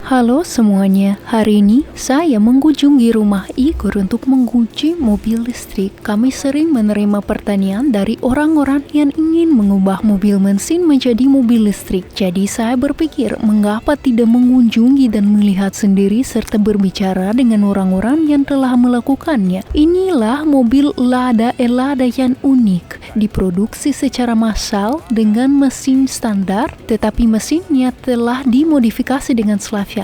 Halo semuanya, hari ini saya mengunjungi rumah Igor untuk menguji mobil listrik. Kami sering menerima pertanyaan dari orang-orang yang ingin mengubah mobil mesin menjadi mobil listrik. Jadi saya berpikir, mengapa tidak mengunjungi dan melihat sendiri serta berbicara dengan orang-orang yang telah melakukannya. Inilah mobil Lada Elada yang unik, diproduksi secara massal dengan mesin standar, tetapi mesinnya telah dimodifikasi dengan Slavianka.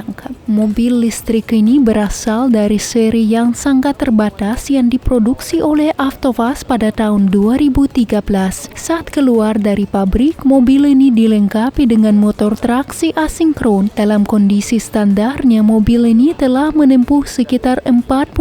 Mobil listrik ini berasal dari seri yang sangat terbatas yang diproduksi oleh Avtovaz pada tahun 2013. Saat keluar dari pabrik, mobil ini dilengkapi dengan motor traksi asinkron. Dalam kondisi standarnya, mobil ini telah menempuh sekitar 40.000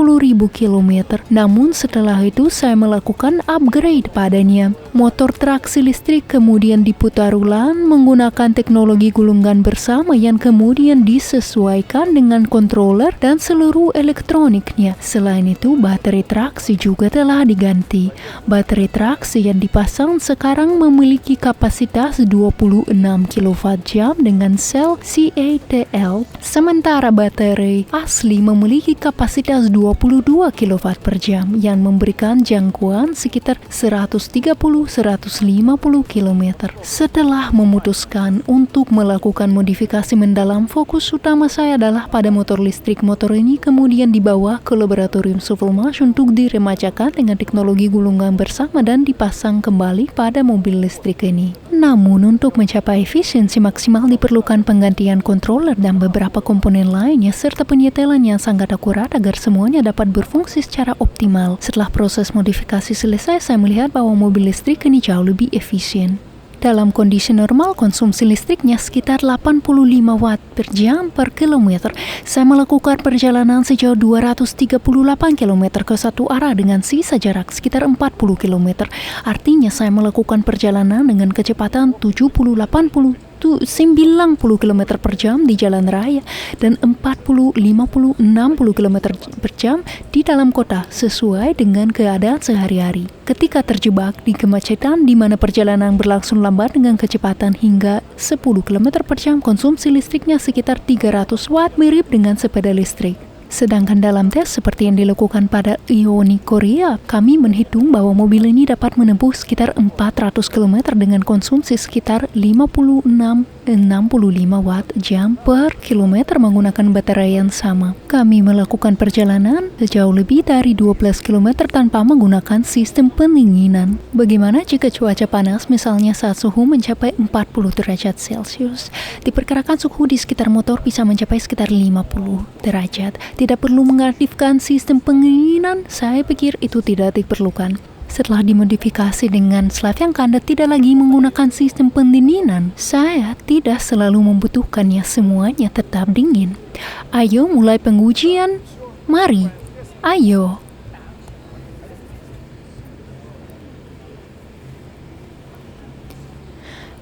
km. Namun setelah itu saya melakukan upgrade padanya. Motor traksi listrik kemudian diputar ulang menggunakan teknologi gulungan bersama yang kemudian disesuaikan dengan controller dan seluruh elektroniknya. Selain itu, baterai traksi juga telah diganti. Baterai traksi yang dipasang sekarang memiliki kapasitas 26 kWh dengan sel CATL, sementara baterai asli memiliki kapasitas 22 kWh yang memberikan jangkauan sekitar 130-150 km. Setelah memutuskan untuk melakukan modifikasi mendalam, fokus utama saya adalah pada motor listrik. Motor ini kemudian dibawa ke laboratorium Sovelmash untuk diremajakan dengan teknologi gulungan bersama dan dipasang kembali pada mobil listrik ini. Namun untuk mencapai efisiensi maksimal diperlukan penggantian controller dan beberapa komponen lainnya serta penyetelan yang sangat akurat agar semuanya dapat berfungsi secara optimal. Setelah proses modifikasi selesai, saya melihat bahwa mobil listrik ini jauh lebih efisien. Dalam kondisi normal, konsumsi listriknya sekitar 85 watt per jam per kilometer. Saya melakukan perjalanan sejauh 238 km ke satu arah dengan sisa jarak sekitar 40 km. Artinya saya melakukan perjalanan dengan kecepatan 90 km per jam di jalan raya dan 40, 50, 60 km per jam di dalam kota sesuai dengan keadaan sehari-hari. Ketika terjebak di kemacetan di mana perjalanan berlangsung lambat dengan kecepatan hingga 10 km per jam, konsumsi listriknya sekitar 300 watt, mirip dengan sepeda listrik. Sedangkan dalam tes seperti yang dilakukan pada Ioni Korea, kami menghitung bahwa mobil ini dapat menempuh sekitar 400 km dengan konsumsi sekitar 56-65 watt jam per kilometer menggunakan baterai yang sama. Kami melakukan perjalanan sejauh lebih dari 12 km tanpa menggunakan sistem pendinginan. Bagaimana jika cuaca panas, misalnya saat suhu mencapai 40 derajat Celcius? Diperkirakan suhu di sekitar motor bisa mencapai sekitar 50 derajat. Tidak perlu mengaktifkan sistem pendinginan, saya pikir itu tidak diperlukan. Setelah dimodifikasi dengan Slavianka, Anda tidak lagi menggunakan sistem pendinginan. Saya tidak selalu membutuhkannya, semuanya tetap dingin. Ayo mulai pengujian, mari, ayo.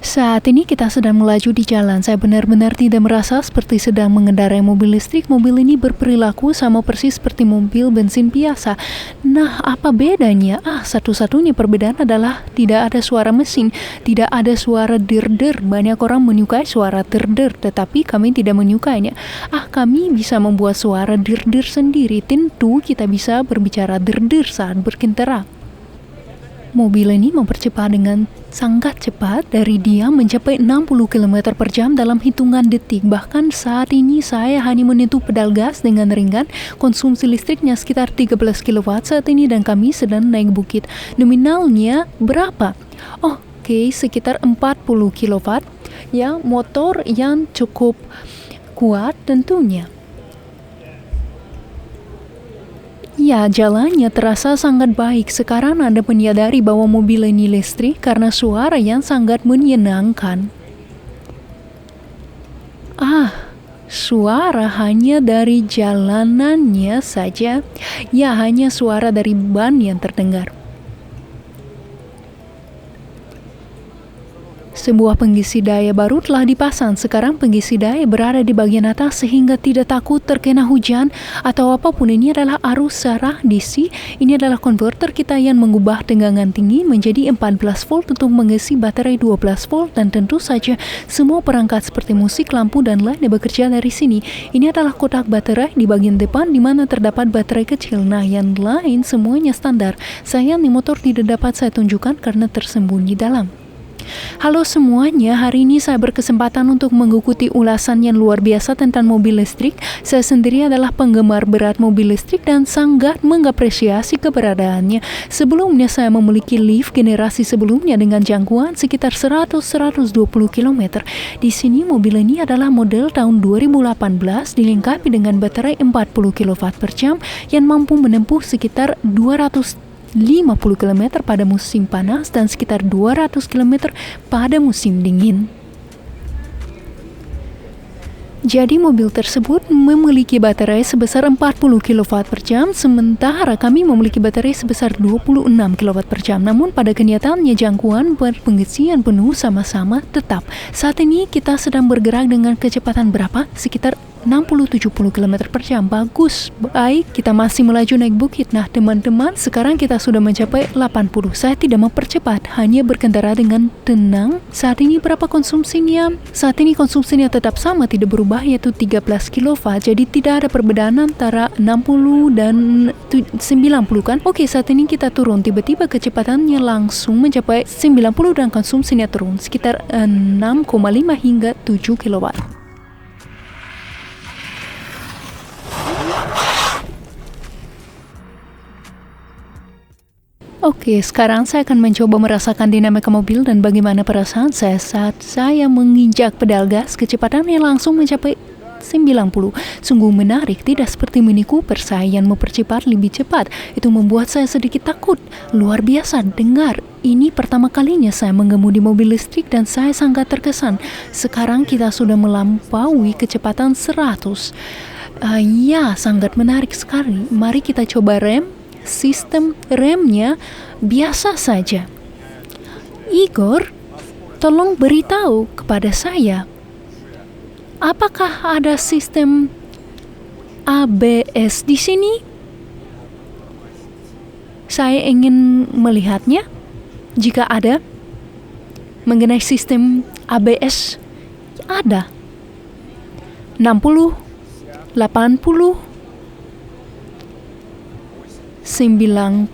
Saat ini kita sedang melaju di jalan. Saya benar-benar tidak merasa seperti sedang mengendarai mobil listrik. Mobil ini berperilaku sama persis seperti mobil bensin biasa. Nah, apa bedanya? Satu-satunya perbedaan adalah tidak ada suara mesin, tidak ada suara der-der. Banyak orang menyukai suara der-der, tetapi kami tidak menyukainya. Kami bisa membuat suara der-der sendiri. Tentu kita bisa berbicara der-der saat berkendara. Mobil ini mempercepat dengan sangat cepat, dari diam mencapai 60 km per jam dalam hitungan detik. Bahkan saat ini saya hanya menyentuh pedal gas dengan ringan. Konsumsi listriknya sekitar 13 kW saat ini dan kami sedang naik bukit. Nominalnya berapa? Oke, sekitar 40 kW. Ya, motor yang cukup kuat tentunya. Ya, jalannya terasa sangat baik. Sekarang Anda menyadari bahwa mobil ini listrik karena suara yang sangat menyenangkan. Suara hanya dari jalanannya saja. Ya, hanya suara dari ban yang terdengar. Sebuah pengisi daya baru telah dipasang. Sekarang pengisi daya berada di bagian atas sehingga tidak takut terkena hujan atau apapun. Ini adalah arus arah DC. Ini adalah konverter kita yang mengubah tegangan tinggi menjadi 14 volt untuk mengisi baterai 12 volt, dan tentu saja semua perangkat seperti musik, lampu, dan lainnya bekerja dari sini. Ini adalah kotak baterai di bagian depan di mana terdapat baterai kecil. Nah, yang lain semuanya standar. Sayang, motor tidak dapat saya tunjukkan karena tersembunyi dalam. Halo semuanya, hari ini saya berkesempatan untuk mengikuti ulasan yang luar biasa tentang mobil listrik. Saya sendiri adalah penggemar berat mobil listrik dan sangat mengapresiasi keberadaannya. Sebelumnya saya memiliki Leaf generasi sebelumnya dengan jangkauan sekitar 100-120 km. Di sini mobil ini adalah model tahun 2018 dilengkapi dengan baterai 40 kW per jam yang mampu menempuh sekitar 250 km pada musim panas dan sekitar 200 km pada musim dingin. Jadi mobil tersebut memiliki baterai sebesar 40 kW per jam, sementara kami memiliki baterai sebesar 26 kW per jam. Namun pada kenyataannya jangkauan pengisian penuh sama-sama tetap. Saat ini kita sedang bergerak dengan kecepatan berapa? Sekitar 60-70 km per jam. Bagus, baik, kita masih melaju naik bukit. Nah teman-teman, sekarang kita sudah mencapai 80. Saya tidak mempercepat, hanya berkendara dengan tenang. Saat ini berapa konsumsinya? Saat ini konsumsinya tetap sama, tidak berubah, yaitu 13 kW. Jadi tidak ada perbedaan antara 60 dan 90 kan? Oke, saat ini kita turun, tiba-tiba kecepatannya langsung mencapai 90 dan konsumsinya turun sekitar 6,5 hingga 7 kW. Oke, sekarang saya akan mencoba merasakan dinamika mobil dan bagaimana perasaan saya saat saya menginjak pedal gas. Kecepatannya langsung mencapai 90. Sungguh menarik, tidak seperti Mini Cooper saya yang mempercepat lebih cepat. Itu membuat saya sedikit takut. Luar biasa, dengar. Ini pertama kalinya saya mengemudi mobil listrik dan saya sangat terkesan. Sekarang kita sudah melampaui kecepatan 100. Ya, sangat menarik sekali. Mari kita coba rem. Sistem remnya biasa saja. Igor, tolong beritahu kepada saya, apakah ada sistem ABS di sini? Saya ingin melihatnya. Jika ada, mengenai sistem ABS, ada 60, 80, 90.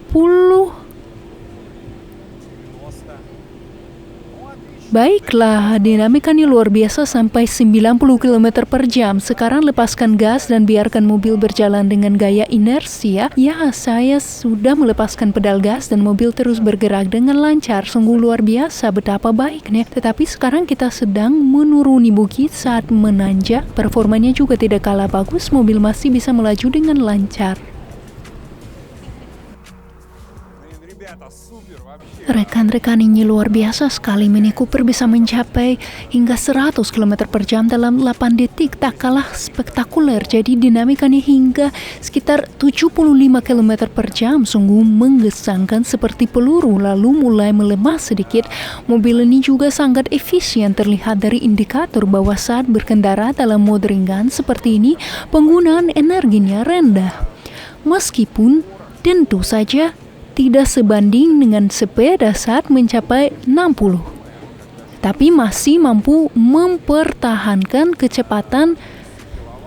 Baiklah, dinamikanya luar biasa sampai 90 km per jam. Sekarang lepaskan gas dan biarkan mobil berjalan dengan gaya inersia. Ya, saya sudah melepaskan pedal gas dan mobil terus bergerak dengan lancar. Sungguh luar biasa betapa baiknya. Tetapi sekarang kita sedang menuruni bukit saat menanjak. Performanya juga tidak kalah bagus. Mobil masih bisa melaju dengan lancar. Rekan-rekan, ini luar biasa sekali. Mini Cooper bisa mencapai hingga 100 km per jam dalam 8 detik, tak kalah spektakuler. Jadi dinamikanya hingga sekitar 75 km per jam, sungguh menggesankan seperti peluru lalu mulai melemah sedikit. Mobil ini juga sangat efisien, terlihat dari indikator bahwa saat berkendara dalam mode ringan seperti ini, penggunaan energinya rendah. Meskipun tentu saja tidak sebanding dengan sepeda saat mencapai 60, tapi masih mampu mempertahankan kecepatan,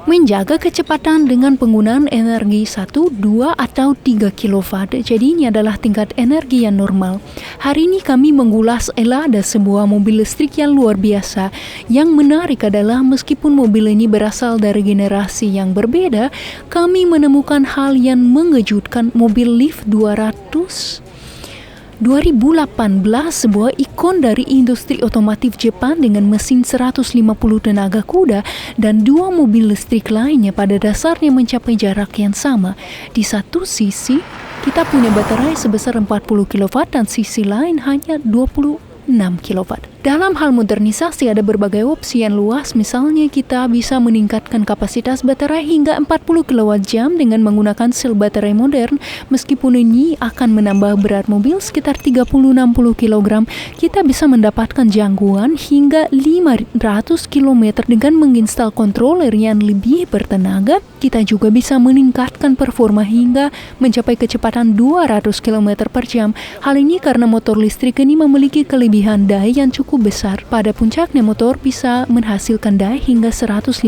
menjaga kecepatan dengan penggunaan energi 1, 2, atau 3 kW. Jadi ini adalah tingkat energi yang normal. Hari ini kami mengulas elada sebuah mobil listrik yang luar biasa. Yang menarik adalah meskipun mobil ini berasal dari generasi yang berbeda, kami menemukan hal yang mengejutkan. Mobil Leaf 2018, sebuah ikon dari industri otomotif Jepang dengan mesin 150 tenaga kuda dan 2 mobil listrik lainnya pada dasarnya mencapai jarak yang sama. Di satu sisi, kita punya baterai sebesar 40 kW dan sisi lain hanya 26 kW. Dalam hal modernisasi ada berbagai opsi yang luas, misalnya kita bisa meningkatkan kapasitas baterai hingga 40 kWh dengan menggunakan sel baterai modern. Meskipun ini akan menambah berat mobil sekitar 30-60 kg, kita bisa mendapatkan jangkauan hingga 500 km dengan menginstal controller yang lebih bertenaga. Kita juga bisa meningkatkan performa hingga mencapai kecepatan 200 km per jam. Hal ini karena motor listrik ini memiliki kelebihan daya yang cukup besar. Pada puncaknya motor bisa menghasilkan daya hingga 150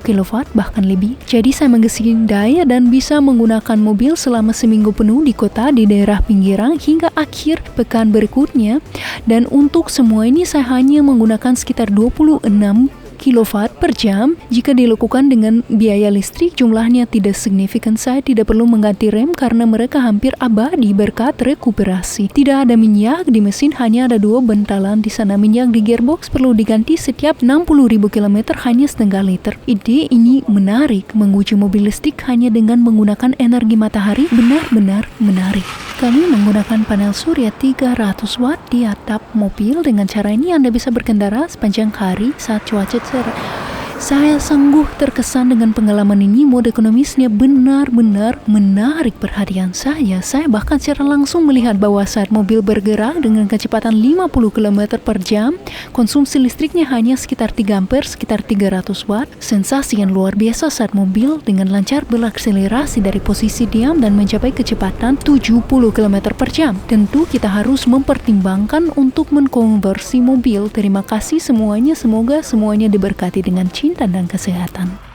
kW bahkan lebih. Jadi saya mengisi daya dan bisa menggunakan mobil selama seminggu penuh di kota, di daerah pinggiran hingga akhir pekan berikutnya. Dan untuk semua ini saya hanya menggunakan sekitar 26 kW per jam. Jika dilakukan dengan biaya listrik, jumlahnya tidak signifikan. Saya tidak perlu mengganti rem karena mereka hampir abadi berkat rekuperasi. Tidak ada minyak di mesin, hanya ada 2 bentalan di sana. Minyak di gearbox perlu diganti setiap 60.000 km, hanya setengah liter. Ide ini menarik, menguji mobil listrik hanya dengan menggunakan energi matahari benar-benar menarik. Kami menggunakan panel surya 300 watt di atap mobil. Dengan cara ini Anda bisa berkendara sepanjang hari saat cuaca cerah. Saya sungguh terkesan dengan pengalaman ini. Mode ekonomisnya benar-benar menarik perhatian saya. Saya bahkan secara langsung melihat bahwa saat mobil bergerak dengan kecepatan 50 km per jam, konsumsi listriknya hanya sekitar 3 ampere, sekitar 300 watt. Sensasi yang luar biasa saat mobil dengan lancar berakselerasi dari posisi diam dan mencapai kecepatan 70 km per jam. Tentu kita harus mempertimbangkan untuk mengkonversi mobil. Terima kasih semuanya, semoga semuanya diberkati dengan cinta dan kesehatan.